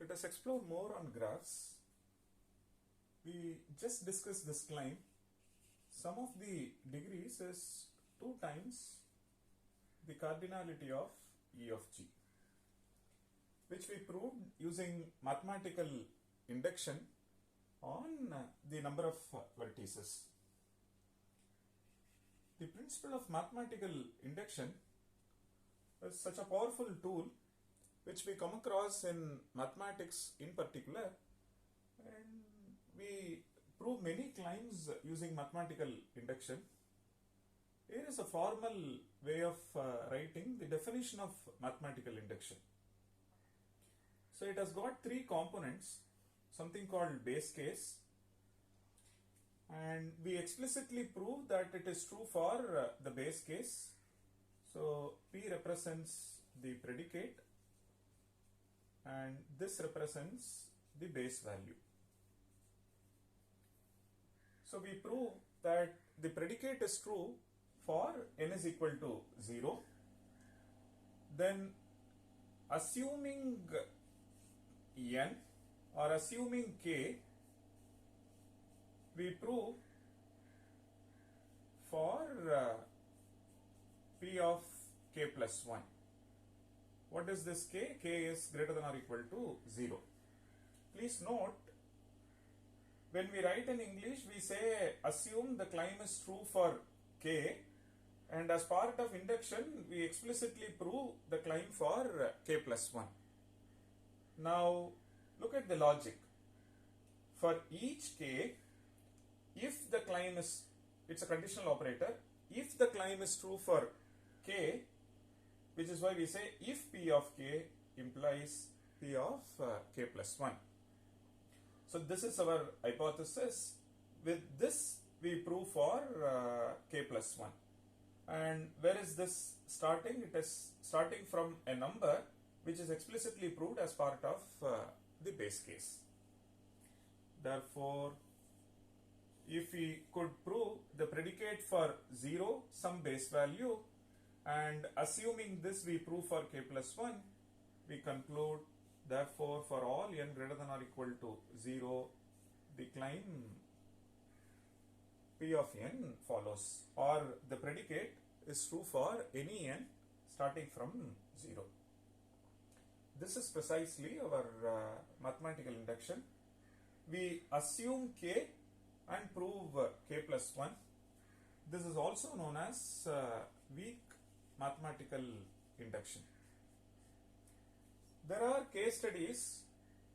Let us explore more on graphs. We just discussed this climb. Sum of the degrees is 2 times the cardinality of E of G, which we proved using mathematical induction on the number of vertices. The principle of mathematical induction is such a powerful tool which we come across in mathematics in particular, and we prove many claims using mathematical induction. Here is a formal way of writing the definition of mathematical induction. So it has got 3 components, something called base case, and we explicitly prove that it is true for the base case. So P represents the predicate and this represents the base value. So we prove that the predicate is true for n is equal to 0. Then assuming n or assuming k, we prove for P of k plus 1. What is this k? K is greater than or equal to 0. Please note, when we write in English, we say assume the climb is true for k, and as part of induction, we explicitly prove the climb for k plus 1. Now, look at the logic. For each k, if the climb is, it's a conditional operator, if the climb is true for k, which is why we say if P of k implies P of k plus 1. So this is our hypothesis. With this we prove for k plus 1. And where is this starting? It is starting from a number which is explicitly proved as part of the base case. Therefore, if we could prove the predicate for 0, some base value, and assuming this we prove for k plus 1, we conclude therefore for all n greater than or equal to 0, the climb P of n follows, or the predicate is true for any n starting from 0. This is precisely our mathematical induction. We assume k and prove k plus 1. This is also known as weak mathematical induction. There are case studies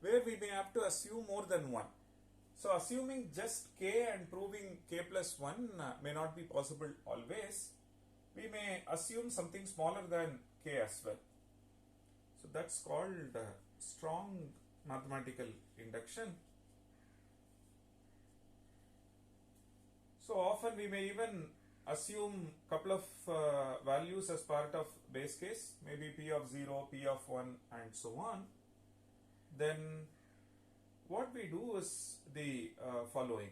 where we may have to assume more than one. So assuming just k and proving k plus 1 may not be possible always. We may assume something smaller than k as well. So that's called strong mathematical induction. So often we may even assume couple of values as part of base case, maybe P of 0, P of 1 and so on. Then what we do is the following.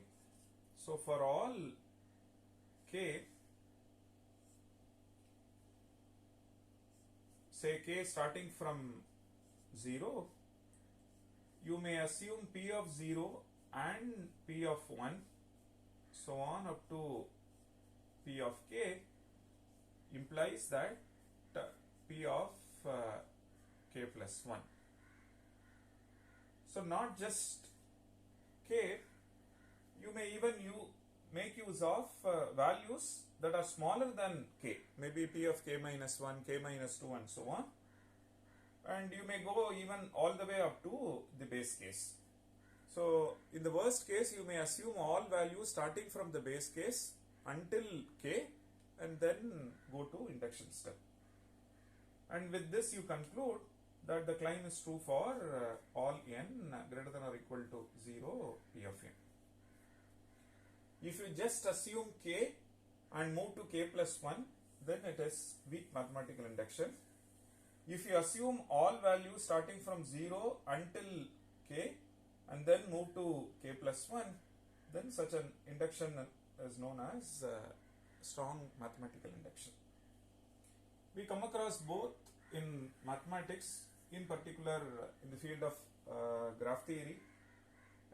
So for all k, say k starting from 0, you may assume P of 0 and P of 1, so on up to P of k implies that P of k plus 1. So not just k, you may even make use of values that are smaller than k, maybe P of k minus 1, k minus 2 and so on, and you may go even all the way up to the base case. So in the worst case, you may assume all values starting from the base case until k and then go to induction step. And with this you conclude that the climb is true for all n greater than or equal to 0 P of n. If you just assume k and move to k plus 1, then it is weak mathematical induction. If you assume all values starting from 0 until k and then move to k plus 1, then such an induction is known as strong mathematical induction. We come across both in mathematics, in particular in the field of graph theory,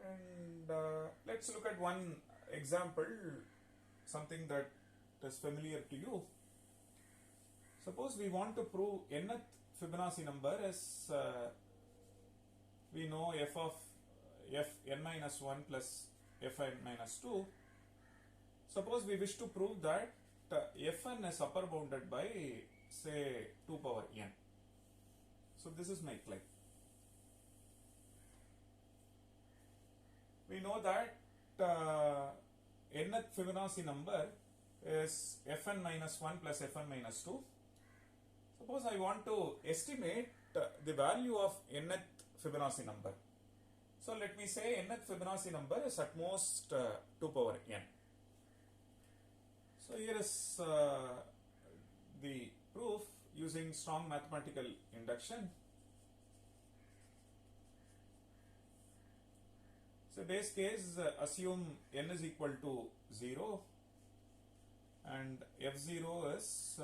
and let's look at one example, something that is familiar to you. Suppose we want to prove nth Fibonacci number as we know f of fn minus 1 plus fn minus 2. Suppose we wish to prove that fn is upper bounded by, say, 2 power n. So this is my claim. We know that nth Fibonacci number is fn minus 1 plus fn minus 2. Suppose I want to estimate the value of nth Fibonacci number. So let me say nth Fibonacci number is at most 2 power n. So here is the proof using strong mathematical induction. So base case, assume n is equal to 0 and f0 is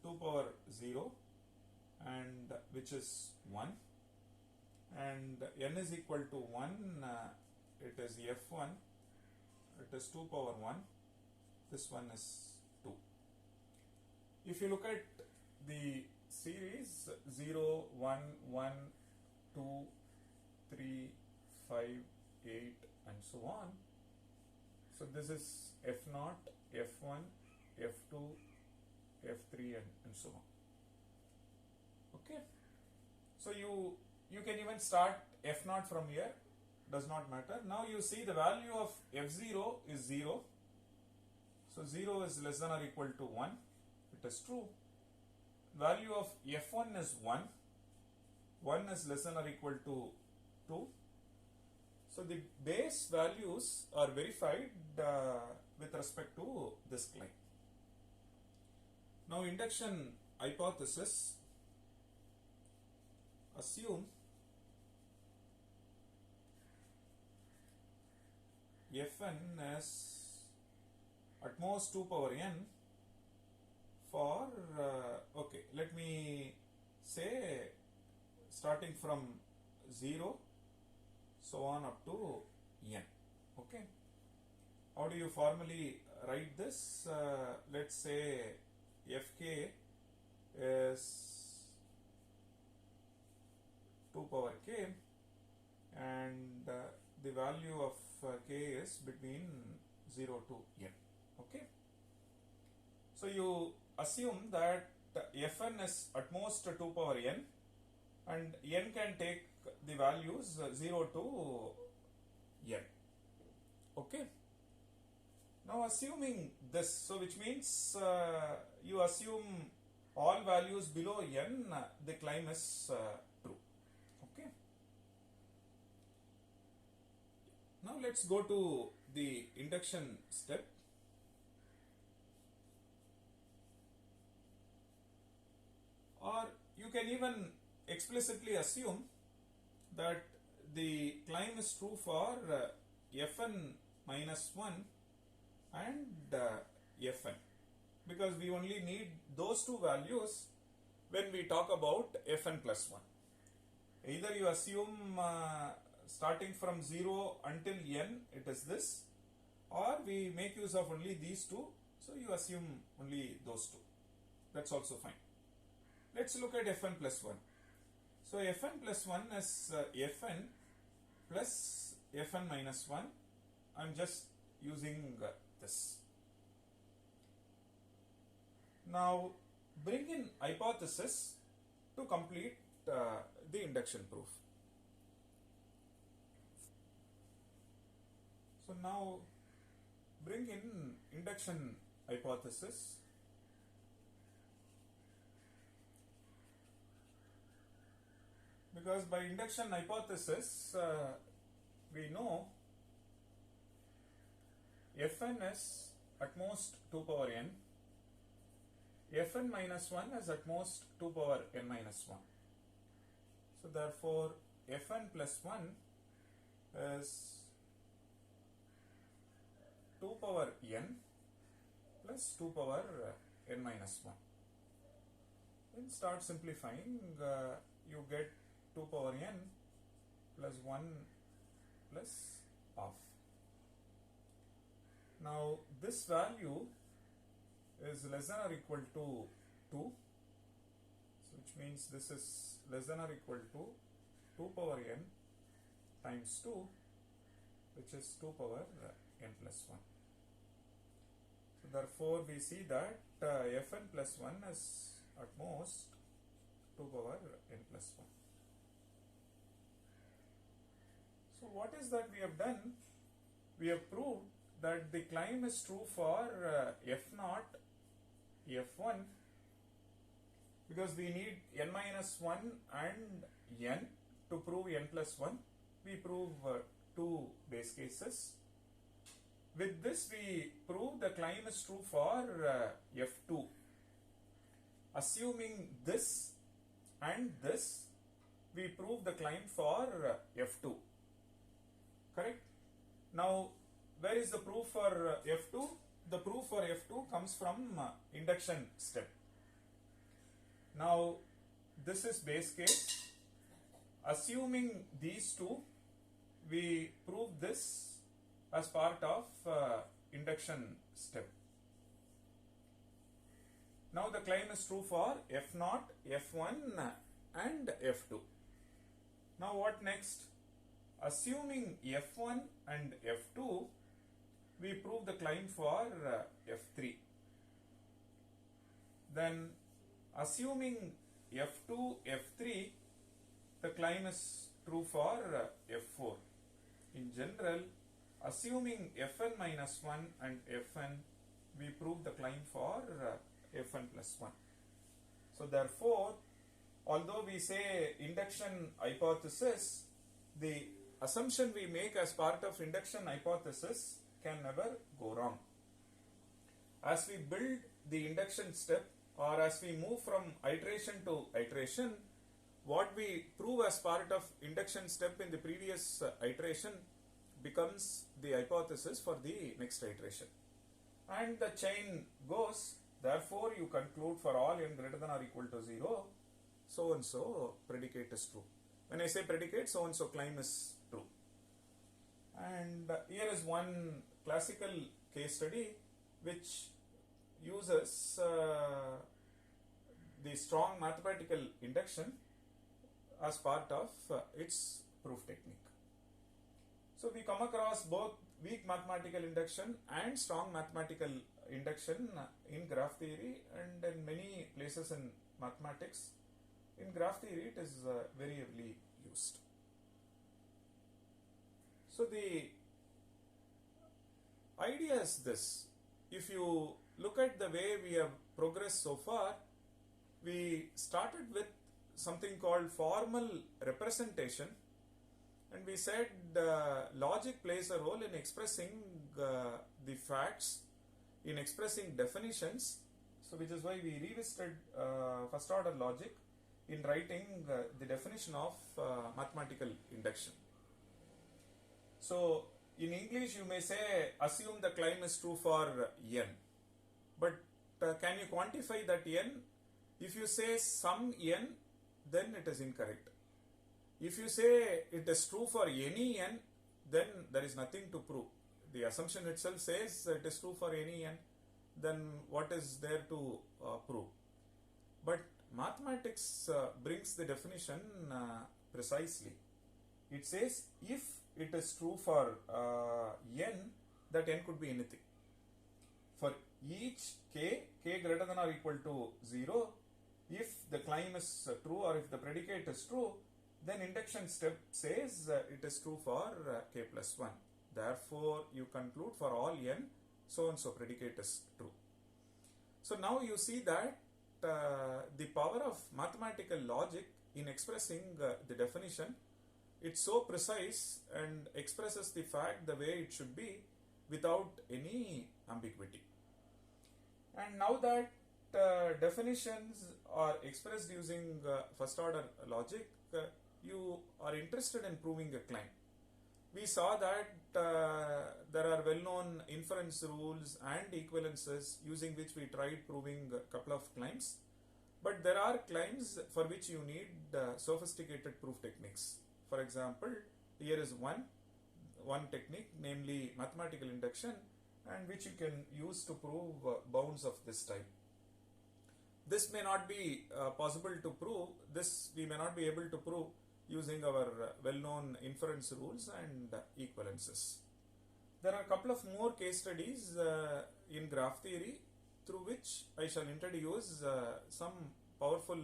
2 power 0 and which is 1, and n is equal to 1, it is f1, it is 2 power 1, this one is 2. If you look at the series 0, 1, 1, 2, 3, 5, 8 and so on, so this is f0, f1, f2, f3 and so on. Okay, so you can even start f0 from here, does not matter. Now you see the value of f0 is 0, so 0 is less than or equal to 1, it is true. Value of f1 is 1, 1 is less than or equal to 2. So the base values are verified with respect to this claim. Now induction hypothesis, assume fn is at most 2 power n for, okay, let me say starting from 0 so on up to n. Okay, how do you formally write this? Let's say fk is 2 power k and the value of k is between 0 to n. Okay, so you assume that fn is at most 2 power n and n can take the values 0 to n. Okay, now assuming this, so which means you assume all values below n, the claim is true. Okay, now let's go to the induction step. Or you can even explicitly assume that the claim is true for fn minus 1 and fn, because we only need those two values when we talk about fn plus 1. Either you assume starting from 0 until n it is this, or we make use of only these two, so you assume only those two. That's also fine. Let's look at fn plus 1. So fn plus 1 is fn plus fn minus 1. I'm just using this. Now bring in hypothesis to complete the induction proof. So now bring in induction hypothesis. Because by induction hypothesis, we know fn is at most 2 power n, fn minus 1 is at most 2 power n minus 1. So therefore, fn plus 1 is 2 power n plus 2 power n minus 1. Then start simplifying, you get 2 power n plus 1 plus half. Now this value is less than or equal to 2, so which means this is less than or equal to 2 power n times 2, which is 2 power n plus 1. So therefore we see that fn plus 1 is at most 2 power n plus 1. So what is that we have done? We have proved that the climb is true for f0, f1, because we need n minus 1 and n to prove n plus 1. We prove two base cases. With this we prove the climb is true for f2. Assuming this and this, we prove the climb for f2. Correct? Now, where is the proof for f2? The proof for f2 comes from induction step. Now, this is base case. Assuming these two, we prove this as part of induction step. Now the climb is true for f0, f1 and f2. Now what next? Assuming f1 and f2, we prove the climb for f3. Then assuming f2, f3, the climb is true for f4. In general, assuming fn minus 1 and fn, we prove the climb for fn plus 1. So therefore, although we say induction hypothesis, the assumption we make as part of induction hypothesis can never go wrong. As we build the induction step, or as we move from iteration to iteration, what we prove as part of induction step in the previous iteration becomes the hypothesis for the next iteration. And the chain goes, therefore you conclude for all n greater than or equal to 0, so and so predicate is true. When I say predicate, so and so climb is true. And here is one classical case study which uses the strong mathematical induction as part of its proof technique. So we come across both weak mathematical induction and strong mathematical induction in graph theory and in many places in mathematics. In graph theory, it is very heavily used. So the idea is this: if you look at the way we have progressed so far, we started with something called formal representation, and we said logic plays a role in expressing the facts, in expressing definitions. So which is why we revisited first order logic in writing the definition of mathematical induction. So in English you may say assume the climb is true for n, but can you quantify that n? If you say some n, then it is incorrect. If you say it is true for any n, then there is nothing to prove. The assumption itself says it is true for any n, then what is there to prove? But mathematics brings the definition precisely. It says if it is true for n, that n could be anything. For each k greater than or equal to 0, if the climb is true or if the predicate is true, then induction step says it is true for k plus 1. Therefore, you conclude for all n, so and so predicate is true. So now you see that the power of mathematical logic in expressing the definition, it's so precise and expresses the fact the way it should be without any ambiguity. And now that definitions are expressed using first order logic, you are interested in proving a claim. We saw that there are well-known inference rules and equivalences using which we tried proving a couple of claims, but there are claims for which you need sophisticated proof techniques. For example, here is one technique, namely mathematical induction, and which you can use to prove bounds of this type. This may not be possible to prove. This we may not be able to prove using our well-known inference rules and equivalences. There are a couple of more case studies in graph theory through which I shall introduce some powerful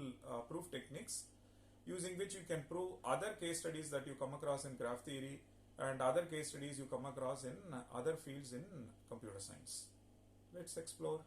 proof techniques using which you can prove other case studies that you come across in graph theory and other case studies you come across in other fields in computer science. Let's explore.